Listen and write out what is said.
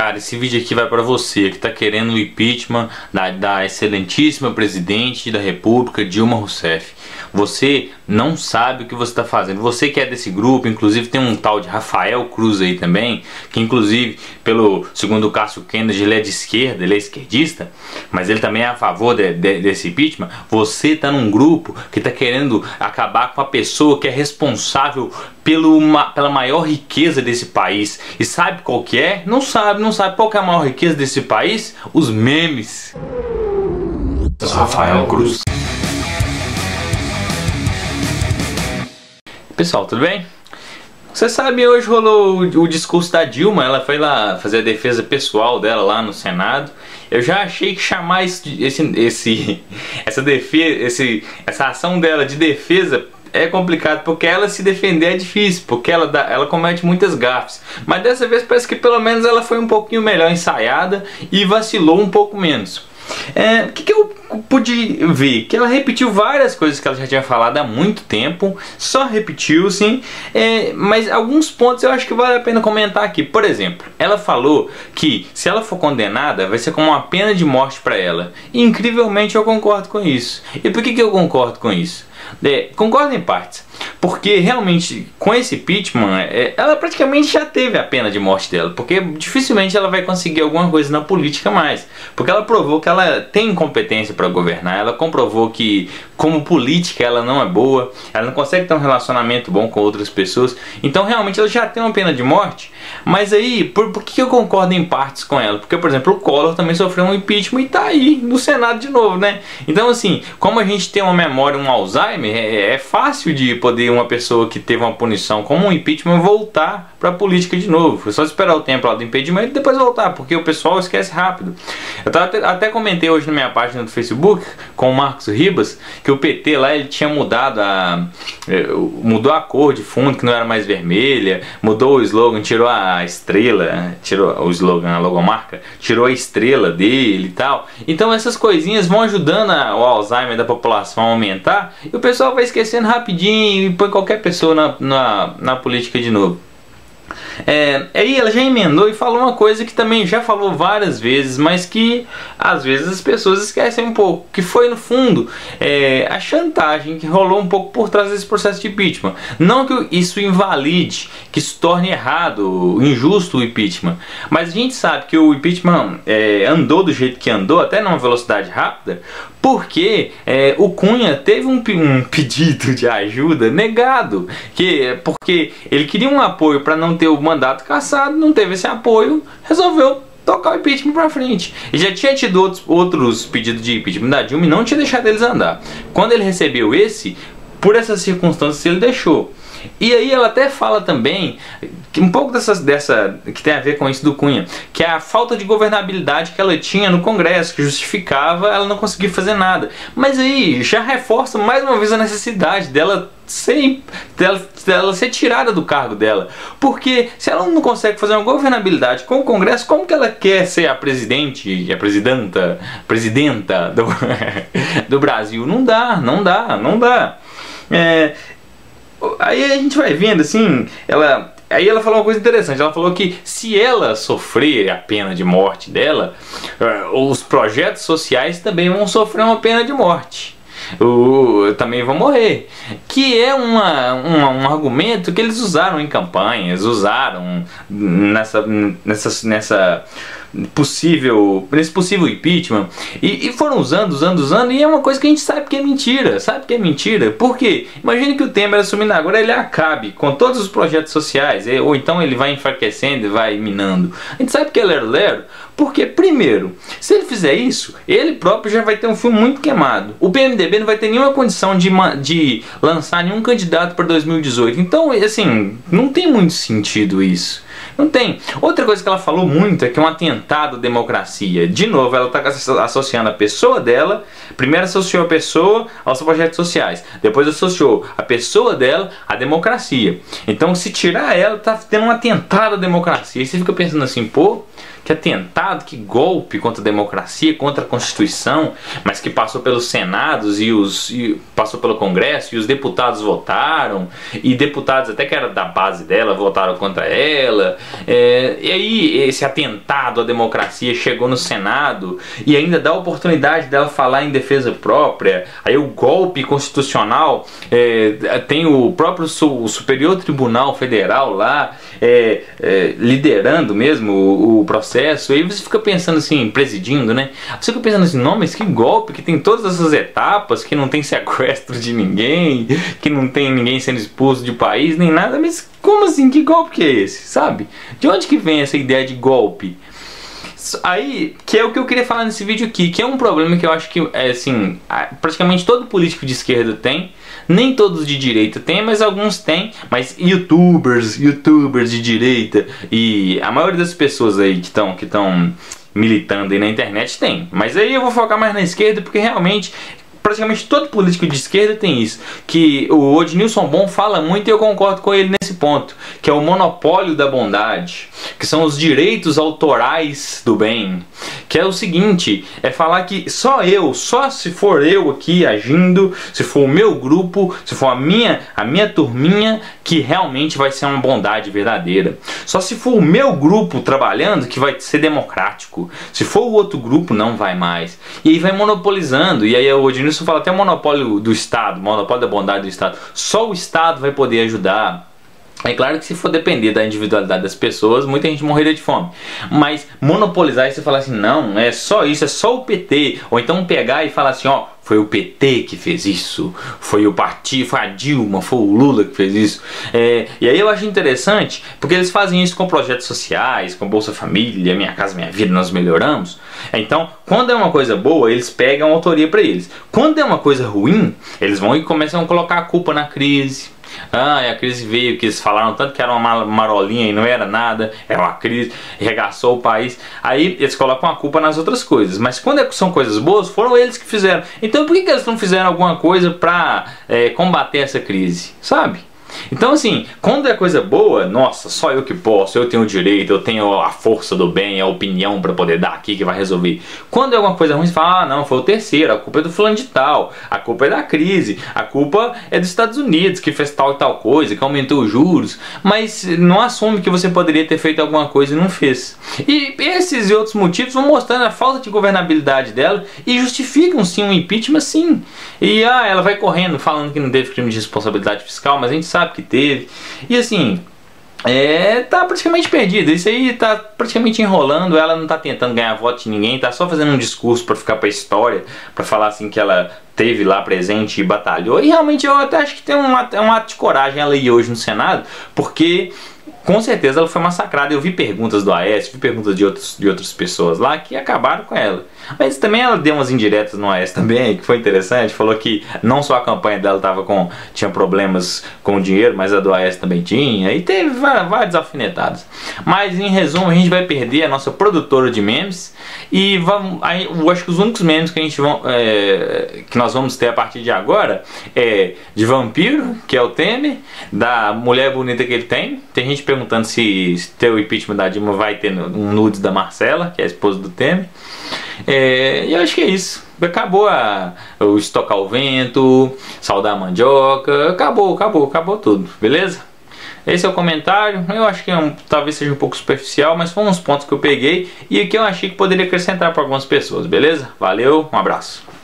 Cara, esse vídeo aqui vai para você que tá querendo o impeachment da excelentíssima presidente da República, Dilma Rousseff. Você não sabe o que você está fazendo. Você que é desse grupo, inclusive tem um tal de Rafael Cruz aí também, que inclusive, segundo o Cássio Kennedy, ele é de esquerda, ele é esquerdista, mas ele também é a favor desse impeachment. Você está num grupo que está querendo acabar com a pessoa que é responsável pela maior riqueza desse país. E sabe qual que é? Não sabe qual que é a maior riqueza desse país? Os memes. Rafael Cruz. Pessoal, tudo bem? Você sabe, hoje rolou o discurso da Dilma. Ela foi lá fazer a defesa pessoal dela lá no Senado. Eu já achei que chamar essa ação dela de defesa é complicado, porque ela se defender é difícil, porque ela comete muitas gafes. Mas dessa vez parece que pelo menos ela foi um pouquinho melhor ensaiada e vacilou um pouco menos. O que eu pude ver? Que ela repetiu várias coisas que ela já tinha falado há muito tempo. Só repetiu, sim. Mas alguns pontos eu acho que vale a pena comentar aqui. Por exemplo, ela falou que se ela for condenada, vai ser como uma pena de morte para ela. E incrivelmente eu concordo com isso. E por que eu concordo com isso? Concordo em partes. Porque realmente com esse impeachment ela praticamente já teve a pena de morte dela, porque dificilmente ela vai conseguir alguma coisa na política mais, porque ela provou que ela tem competência para governar, ela comprovou que como política ela não é boa, ela não consegue ter um relacionamento bom com outras pessoas. Então realmente ela já tem uma pena de morte. Mas aí, por que eu concordo em partes com ela? Porque, por exemplo, o Collor também sofreu um impeachment e tá aí no Senado de novo, né? Então assim, como a gente tem uma memória, um Alzheimer, é fácil de poder uma pessoa que teve uma punição como um impeachment voltar para a política de novo. É só esperar o tempo lá do impedimento e depois voltar, porque o pessoal esquece rápido. Eu até comentei hoje na minha página do Facebook com o Marcos Ribas que o PT lá ele tinha mudado mudou a cor de fundo, que não era mais vermelha, mudou o slogan, tirou a estrela, tirou o slogan, a logomarca, tirou a estrela dele e tal. Então essas coisinhas vão ajudando o Alzheimer da população a aumentar e o pessoal vai esquecendo rapidinho e põe qualquer pessoa na política de novo. Aí ela já emendou e falou uma coisa que também já falou várias vezes, mas que às vezes as pessoas esquecem um pouco, que foi no fundo a chantagem que rolou um pouco por trás desse processo de impeachment. Não que isso invalide, que isso torne errado, injusto o impeachment, mas a gente sabe que o impeachment andou do jeito que andou, até numa velocidade rápida, porque o Cunha teve um pedido de ajuda negado, porque ele queria um apoio para não ter o mandato cassado, não teve esse apoio, resolveu tocar o impeachment pra frente. Ele já tinha tido outros pedidos de impeachment da Dilma e não tinha deixado eles andar. Quando ele recebeu por essas circunstâncias ele deixou. E aí ela até fala também que um pouco que tem a ver com isso do Cunha, que é a falta de governabilidade que ela tinha no Congresso, que justificava ela não conseguir fazer nada. Mas aí já reforça mais uma vez a necessidade dela ser tirada do cargo dela. Porque se ela não consegue fazer uma governabilidade com o Congresso, como que ela quer ser a presidente, a presidenta do Brasil? Não dá. Aí a gente vai vendo assim, aí ela falou uma coisa interessante. Ela falou que se ela sofrer a pena de morte dela, os projetos sociais também vão sofrer uma pena de morte. Também vão morrer. Que é um argumento que eles usaram em campanhas, usaram nesse possível impeachment, e foram usando, e é uma coisa que a gente sabe que é mentira. Por quê? Imagine que o Temer assumindo agora, ele acabe com todos os projetos sociais, ou então ele vai enfraquecendo e vai minando. A gente sabe que é lero, porque primeiro, se ele fizer isso, ele próprio já vai ter um filme muito queimado. O PMDB não vai ter nenhuma condição de lançar nenhum candidato para 2018. Então, assim, não tem muito sentido isso. Não tem. Outra coisa que ela falou muito é que é um atentado à democracia. De novo, ela está associando a pessoa dela. Primeiro associou a pessoa aos projetos sociais. Depois associou a pessoa dela à democracia. Então, se tirar ela, está tendo um atentado à democracia. E você fica pensando assim, pô, que atentado, que golpe contra a democracia, contra a Constituição, mas que passou pelos senados e passou pelo Congresso e os deputados votaram, e deputados até que era da base dela votaram contra ela, E aí esse atentado à democracia chegou no Senado e ainda dá a oportunidade dela falar em defesa própria. Aí o golpe constitucional, tem o próprio Superior Tribunal Federal lá liderando mesmo o processo. E aí você fica pensando assim, presidindo, né? Você fica pensando assim, não, mas que golpe, que tem todas essas etapas, que não tem sequestro de ninguém, que não tem ninguém sendo expulso de país, nem nada. Mas como assim? Que golpe que é esse? Sabe? De onde que vem essa ideia de golpe? Aí, que é o que eu queria falar nesse vídeo aqui, que é um problema que eu acho que, assim, praticamente todo político de esquerda tem, nem todos de direita tem, mas alguns têm, mas youtubers de direita e a maioria das pessoas aí que estão militando aí na internet tem. Mas aí eu vou focar mais na esquerda, porque realmente praticamente todo político de esquerda tem isso, que o Odilson Bom fala muito e eu concordo com ele nesse ponto, que é o monopólio da bondade, que são os direitos autorais do bem, que é o seguinte, é falar que só se for eu aqui agindo, se for o meu grupo, se for a minha turminha, que realmente vai ser uma bondade verdadeira. Só se for o meu grupo trabalhando que vai ser democrático. Se for o outro grupo, não vai mais. E aí vai monopolizando, e aí o Odilson fala até o monopólio do Estado, monopólio da bondade do Estado. Só o Estado vai poder ajudar. É claro que se for depender da individualidade das pessoas, muita gente morreria de fome. Mas monopolizar e você falar assim, não, é só isso, é só o PT. Ou então pegar e falar assim, ó, foi o PT que fez isso, foi o partido, foi a Dilma, foi o Lula que fez isso. E aí eu acho interessante, porque eles fazem isso com projetos sociais, com Bolsa Família, Minha Casa Minha Vida, Nós Melhoramos. Então, quando é uma coisa boa, eles pegam a autoria para eles. Quando é uma coisa ruim, eles vão e começam a colocar a culpa na crise. A crise veio, que eles falaram tanto que era uma marolinha e não era nada, é uma crise, regaçou o país. Aí eles colocam a culpa nas outras coisas, mas quando são coisas boas, foram eles que fizeram. Então por que eles não fizeram alguma coisa pra combater essa crise, sabe? Então assim, quando é coisa boa, nossa, só eu que posso, eu tenho o direito, eu tenho a força do bem, a opinião pra poder dar aqui que vai resolver. Quando é alguma coisa ruim, você fala, ah não, foi o terceiro, a culpa é do fulano de tal, a culpa é da crise, a culpa é dos Estados Unidos que fez tal e tal coisa, que aumentou os juros, mas não assume que você poderia ter feito alguma coisa e não fez. E esses e outros motivos vão mostrando a falta de governabilidade dela e justificam sim um impeachment, sim. E ela vai correndo falando que não teve crime de responsabilidade fiscal, mas a gente sabe que teve. E assim, tá praticamente perdida. Isso aí tá praticamente enrolando. Ela não tá tentando ganhar voto de ninguém, tá só fazendo um discurso pra ficar pra história, pra falar assim que ela teve lá presente e batalhou. E realmente eu até acho que tem um ato de coragem ela ir hoje no Senado, porque com certeza ela foi massacrada. Eu vi perguntas do Aécio, vi perguntas de outras pessoas lá que acabaram com ela. Mas também ela deu umas indiretas no Aécio também, que foi interessante. Falou que não só a campanha dela tinha problemas com o dinheiro, mas a do Aécio também tinha. E teve várias alfinetadas. Mas em resumo, a gente vai perder a nossa produtora de memes. E eu acho que os únicos memes que que nós vamos ter a partir de agora é de vampiro, que é o Temer, da mulher bonita que ele tem. Tem gente perguntando se ter o impeachment da Dilma vai ter um nudes da Marcela, que é a esposa do Temer. E eu acho que é isso. Acabou o estocar o vento, saudar a mandioca. Acabou tudo, beleza? Esse é o comentário. Eu acho que talvez seja um pouco superficial, mas foram uns pontos que eu peguei e que eu achei que poderia acrescentar para algumas pessoas, beleza? Valeu, um abraço.